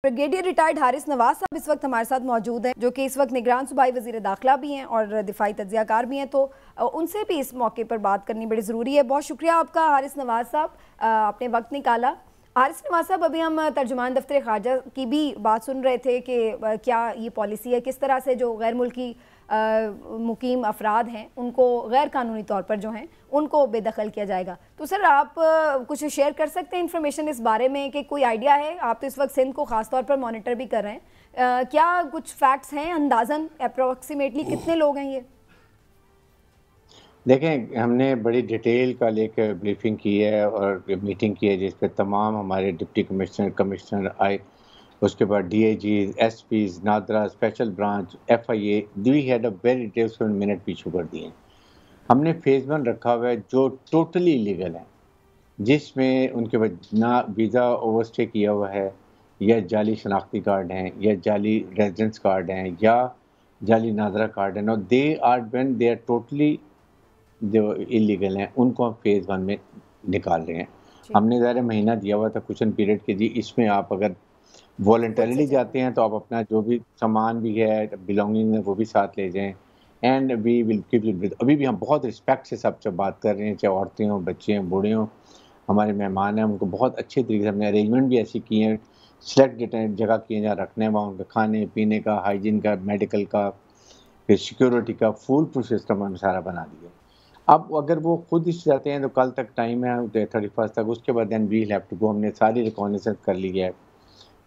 Brigadier retired Haris Nawaz साहब इस वक्त हमारे साथ मौजूद हैं, जो कि इस वक्त निगरान सूबाई वज़ीर दाखिला भी हैं और दिफाई तज्ज़ियाकार भी हैं, तो उनसे भी इस मौके पर बात करनी बड़ी ज़रूरी है। बहुत शुक्रिया आपका हारिस नवाज साहब, आपने वक्त निकाला। हारिस नवाज साहब, अभी हम तर्जुमान दफ्तर ख़ारजा की भी बात सुन रहे थे कि क्या ये पॉलिसी है, किस तरह से जो गैर मुल्की मुकीम अफराद हैं उनको गैर कानूनी तौर पर जो हैं उनको बेदखल किया जाएगा। तो सर, आप कुछ शेयर कर सकते हैं इन्फॉर्मेशन इस बारे में कि कोई आइडिया है? आप तो इस वक्त सिंध को ख़ास तौर पर मॉनिटर भी कर रहे हैं, क्या कुछ फैक्ट्स हैं, अंदाज़न अप्रोक्सीमेटली कितने लोग हैं ये? देखें, हमने बड़ी डिटेल का लेकर ब्रीफिंग की है और मीटिंग की है जिस पे तमाम हमारे डिप्टी कमिश्नर आए, उसके बाद DIG, SPs, NADRA, special branch, FIA, we had a very detailed minute भी इशू कर दिए। हमने फेज 1 रखा हुआ है जो टोटली इलीगल है, जिसमें उनके पास ना वीज़ा ओवरस्टे किया हुआ है, या जाली शनाख्ती कार्ड हैं, या जाली रेजिडेंस कार्ड हैं, या जाली नादरा कार्ड हैं, और दे आर टोटली जो इलीगल हैं उनको हम फेज़ 1 में निकाल रहे हैं। हमने ज़ाहिर महीना दिया हुआ था क्वेश्चन पीरियड के जी, इसमें आप अगर वॉलंटरीली जाते हैं तो आप अपना जो भी सामान भी है, बिलोंगिंग है, वो भी साथ ले जाएं। And we will keep it with, अभी भी हम बहुत रिस्पेक्ट से सबसे बात कर रहे हैं, चाहे औरतें हों, बच्चे हों, बूढ़े हों, हमारे मेहमान हैं, उनको बहुत अच्छे तरीके से हमने अरेंजमेंट भी ऐसी किए हैं, सेलेक्ट जगह किए जहाँ रखने, वहाँ उनके खाने पीने का, हाइजीन का, मेडिकल का, फिर सिक्योरिटी का फुल प्रूफ सिस्टम हमने सारा बना दिया। अब अगर वो खुद इस जाते हैं तो कल तक टाइम है 31 तक, उसके बाद then we have to go. हमने सारी रिकॉग्निसेंस कर ली है,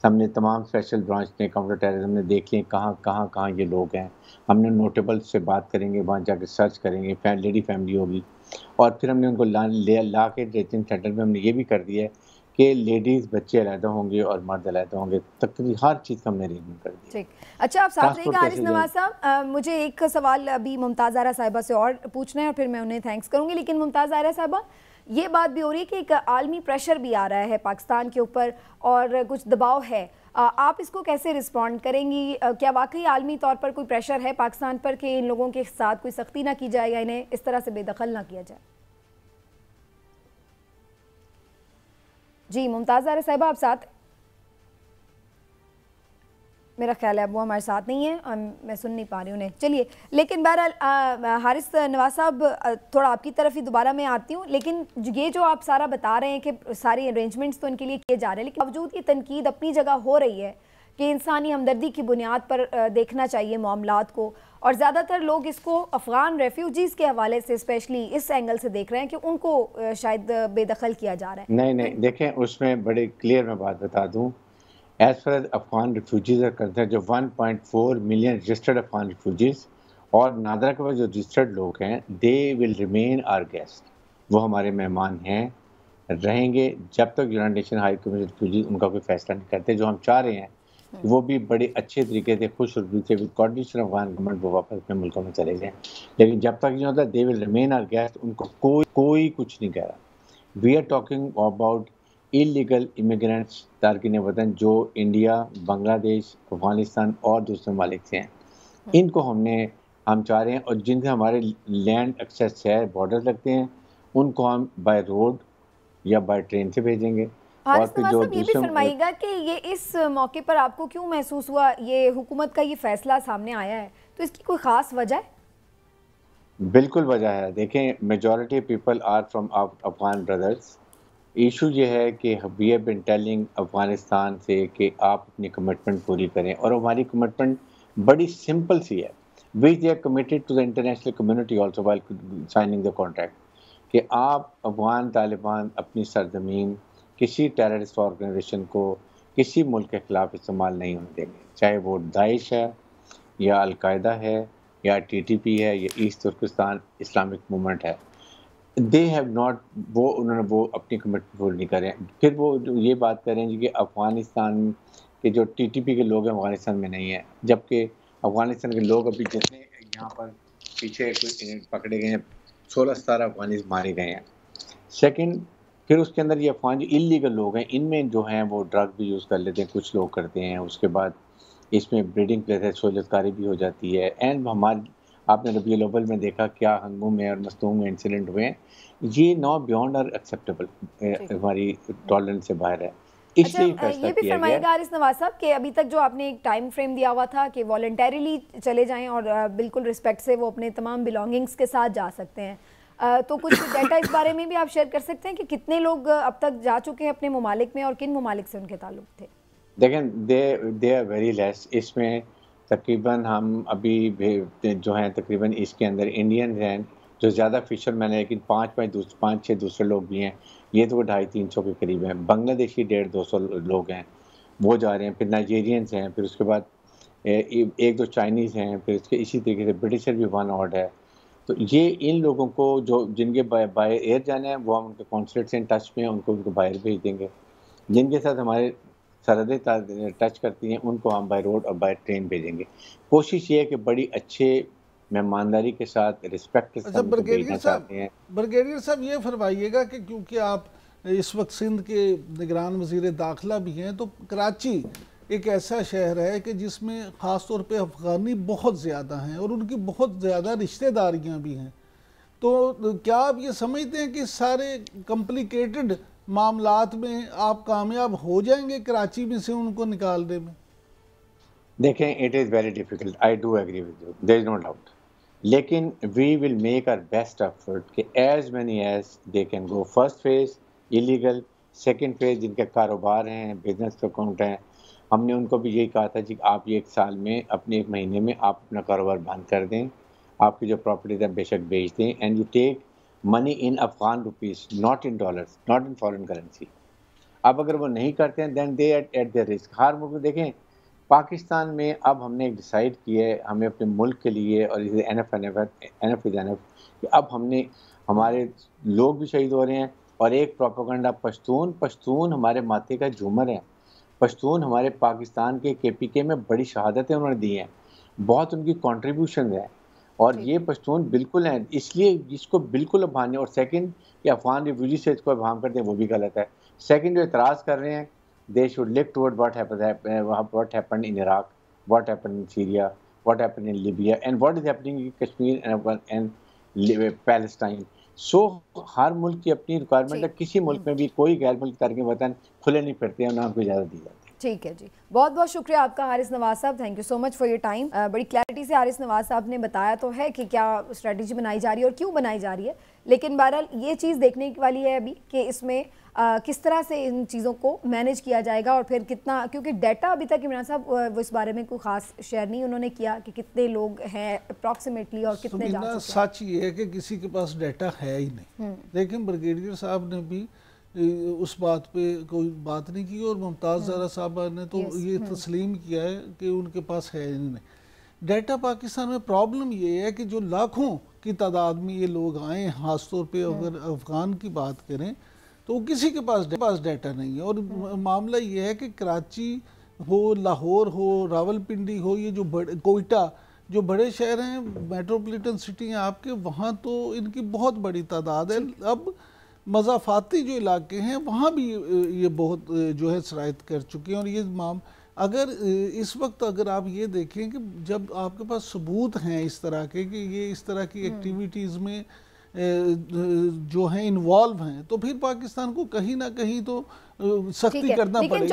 हमने तमाम स्पेशल ब्रांच ने, काउंटर टेररिज्म ने देख लिए कहाँ ये लोग हैं। हमने नोटेबल से बात करेंगे, वहाँ जाकर सर्च करेंगे, लेडी फैमिली होगी, और फिर हमने उनको ला के डेटिंग सेंटर में हमने ये भी कर दिया है कि लेडीज़ बच्चे अलहदा होंगे और मर्द अलहदा होंगे, तकरीबन हर चीज़ का हमने अरेंजमेंट कर दिया। ठीक, अच्छा, आप साथ रहिएगा हारिस नवाज साहब। मुझे एक सवाल अभी मुमताज़ ज़हरा साहिबा से और पूछना है और फिर मैं उन्हें थैंक्स करूँगी। लेकिन मुमताज़ ज़हरा साहिबा, ये बात भी हो रही है कि एक आलमी प्रेशर भी आ रहा है पाकिस्तान के ऊपर और कुछ दबाव है, आप इसको कैसे रिस्पॉन्ड करेंगी? क्या वाकई आलमी तौर पर कोई प्रेशर है पाकिस्तान पर कि इन लोगों के साथ कोई सख्ती ना की जाए या इन्हें इस तरह से बेदखल ना किया जाए? जी मुमताज़ ज़हरा साहिबा, आप साथ? मेरा ख्याल है अब वो हमारे साथ नहीं है, मैं सुन नहीं पा रही उन्हें। चलिए, लेकिन बहरहाल हारिस नवाज साहब, थोड़ा आपकी तरफ ही दोबारा मैं आती हूँ। लेकिन ये जो आप सारा बता रहे हैं कि सारी अरेंजमेंट्स तो इनके लिए किए जा रहे हैं, लेकिन बावजूद ये तनकीद अपनी जगह हो रही है कि इंसानी हमदर्दी की बुनियाद पर देखना चाहिए मामलात को, और ज़्यादातर लोग इसको अफ़गान रेफ्यूजीज़ के हवाले से स्पेशली इस एंगल से देख रहे हैं कि उनको शायद बेदखल किया जा रहा है। नहीं, देखें, उसमें बड़े क्लियर मैं बात बता दूँ। As far as Afghan refugees are concern, जो 1.4 मिलियन रजिस्टर्ड अफ़गान रिफ्यूजीज़ और नादरा के पास जो रजिस्टर्ड लोग हैं, they will remain our guest. वो हमारे मेहमान हैं, रहेंगे जब तक United Nation high commission refugees उनका कोई फैसला नहीं करते। जो हम चाह रहे हैं वो भी बड़े अच्छे तरीके से खुश रूबी से with coordination of Afghan government वो वापस अपने मुल्कों में चले जाएँ। लेकिन जब तक ये होता है they will remain our guest, उनको कोई कुछ नहीं कह रहा। We are talking about illegal immigrants तारकिन वतन जो इंडिया, बांग्लादेश, अफगानिस्तान और दूसरे ममालिक से हैं। इनको हम चाह रहे हैं, और जिनसे हमारे लैंड एक्सेस है, बॉर्डर लगते हैं, उनको हम बाय रोड या बाय ट्रेन से भेजेंगे। और फिर जो ये भी फरमाइएगा कि ये इस मौके पर आपको क्यों महसूस हुआ, ये हुकूमत का ये फैसला सामने आया है, तो इसकी कोई ख़ास वजह है? बिल्कुल वजह है। देखें, majority people are from Afghan brothers. Issue ये है कि we have been telling Afghanistan से कि आप अपनी कमिटमेंट पूरी करें, और हमारी कमिटमेंट बड़ी सिंपल सी है, which they are committed to the international community also while signing the contract, कि आप अफगान तालिबान अपनी सरजमीन किसी टेररिस्ट ऑर्गेनाइजेशन को किसी मुल्क के ख़िलाफ़ इस्तेमाल नहीं होने देंगे, चाहे वो दाइश है या अलकायदा है या टीटीपी है या ईस्ट तुर्किस्तान इस्लामिक मूवमेंट है। दे हैव नॉट, उन्होंने वो अपनी कमिटमेंट पूरी नहीं करें। फिर वो ये बात करें कि अफ़गानिस्तान के जो टीटीपी के लोग हैं अफ़गानिस्तान में नहीं है, जबकि अफ़गानिस्तान के लोग अभी जितने यहाँ पर पीछे पकड़े गए हैं, 16-17 अफ़गानीज़ मारे गए हैं। सेकंड, फिर उसके अंदर ये अफ़गान जो इलीगल लोग हैं, इनमें जो हैं वो ड्रग भी यूज़ कर लेते हैं, कुछ लोग करते हैं। उसके बाद इसमें ब्रीडिंग प्लेस है, शोलतकारी भी हो जाती है। एंड आपने रबीउल अव्वल में देखा क्या हंगों में और मस्तूम में इंसिडेंट हुए हैं। ये नॉट बियॉन्ड आर एक्सेप्टेबल, हमारी टॉलरेंस से बाहर है। अच्छा, इसलिए फैसला ये भी किया गया। फरमाइएगा हारिस नवाज साहब कि अभी तक जो आपने एक टाइम फ्रेम दिया हुआ था कि वॉलंटरीली चले जाएं और बिल्कुल रिस्पेक्ट से वो अपने तमाम बिलोंगिंग्स के साथ जा सकते हैं, तो कुछ डाटा इस बारे में भी आप शेयर कर सकते हैं कि कितने लोग अब तक जा चुके हैं अपने ममालिक में और किन ममालिक से उनके ताल्लुक थे? देखें, दे आर वेरी लेस। इसमें तकरीबन हम अभी जो हैं तकरीबन इसके अंदर इंडियन हैं जो ज़्यादा फिशरमैन है, लेकिन पाँच छः दूसरे लोग भी हैं। ये तो 250-300 के करीब हैं। बांग्लादेशी 150-200 लोग हैं, वो जा रहे हैं। फिर नाइजीरियंस हैं, फिर उसके बाद एक दो चाइनीज़ हैं, फिर उसके इसी तरीके से ब्रिटिशर भी वन ऑड है। तो ये इन लोगों को जो जिनके बाय एयर जाना है वो हम उनके कॉन्सुलेट से इन टच में हैं, उनको बाहर भेज देंगे। जिनके साथ हमारे सरहदें टच करती हैं उनको हम बाय रोड और बाय ट्रेन भेजेंगे। कोशिश ये है कि बड़ी अच्छे मेहमानदारी के साथ रिस्पेक्ट के साथ उनको भेजना चाहते हैं। ब्रिगेडियर साहब ये फरमाइएगा कि क्योंकि आप इस वक्त सिंध के निगरान वज़ीर दाखिला भी हैं, तो कराची एक ऐसा शहर है कि जिसमें ख़ास तौर पे अफ़गानी बहुत ज़्यादा हैं और उनकी बहुत ज़्यादा रिश्तेदारियां भी हैं। तो क्या आप ये समझते हैं कि सारे कॉम्प्लिकेटेड मामलात में आप कामयाब हो जाएंगे कराची में से उनको निकालने में? देखें, it is very difficult, I do agree with you, there is no doubt. लेकिन we will make our best effort कि as many as they can go. First phase illegal, second phase जिनके कारोबार हैं, बिजनेस अकाउंट हैं, हमने उनको भी यही कहा था जी आप ये 1 साल में अपने 1 महीने में आप अपना कारोबार बंद कर दें, आपकी जो प्रॉपर्टीज है बेशक बेच दें, and you take money in Afghan rupees, not in dollars, not in foreign currency. अब अगर वो नहीं करते हैं then they at their risk. हर मुल्क में देखें, पाकिस्तान में अब हमने एक डिसाइड किया है, हमें अपने मुल्क के लिए, और इसे एनएफ इज एनएफ, कि अब हमने हमारे लोग भी शहीद हो रहे हैं, और एक प्रोपेगेंडा पश्तून हमारे माथे का झूमर है। पश्तून हमारे पाकिस्तान के केपीके में बड़ी शहादतें उन्होंने दी हैं, बहुत उनकी कॉन्ट्रीब्यूशन है, और ये पश्तून बिल्कुल हैं, इसलिए इसको बिल्कुल अभाने। और सेकंड कि अफगान रिफ्यूजी से इसको अभाम कर दें वो भी गलत है। सेकंड जो एतराज़ कर रहे हैं, they should look toward what happened in Iraq, what happened in Syria, what happened in Libya, and what is happening in Kashmir and Palestine. So हर मुल्क की अपनी रिक्वायरमेंट है, किसी मुल्क में भी कोई गैर मुल्क तारकिन वतन खुले नहीं फिरते हैं, ना उनको इजाज़त दी जाती है। ठीक है जी, बहुत बहुत शुक्रिया आपका हारिस नवाज साहब, thank you so much for your time. बड़ी क्लैरिटी से हारिस नवाज साहब ने बताया तो है कि क्या स्ट्रेटजी बनाई जा रही है और क्यों बनाई जा रही है, लेकिन बहरहाल ये चीज़ देखने वाली है अभी कि इसमें किस तरह से इन चीज़ों को मैनेज किया जाएगा, और फिर कितना, क्योंकि डाटा अभी तक इमरान साहब वो इस बारे में कोई ख़ास शेयर नहीं उन्होंने किया कि कितने लोग हैं अप्रॉक्सीमेटली और कितने जा चुके हैं। सच ये है कि किसी के पास डाटा है ही नहीं। लेकिन ब्रिगेडियर साहब ने भी उस बात पे कोई बात नहीं की, और मुमताज़ ज़हरा साहबा ने तो ये तस्लीम किया है कि उनके पास है ही नहीं डाटा। पाकिस्तान में प्रॉब्लम ये है कि जो लाखों की तादाद में ये लोग आए हैं, ख़ास तौर पे अगर अफ़गान की बात करें तो किसी के पास डाटा नहीं है। और मामला ये है कि कराची हो, लाहौर हो, रावलपिंडी हो, ये जो कोयटा जो बड़े शहर हैं, मेट्रोपॉलिटन सिटी हैं आपके, वहाँ तो इनकी बहुत बड़ी तादाद है। अब मज़ाफ़ाती जो इलाके हैं वहाँ भी ये बहुत जो है शराइत कर चुके हैं। और ये अगर इस वक्त अगर आप ये देखें कि जब आपके पास सबूत हैं इस तरह के कि ये इस तरह की एक्टिविटीज़ में जो हैं इन्वॉल्व हैं, तो फिर पाकिस्तान को कहीं ना कहीं तो सख्ती करना पड़ेगा।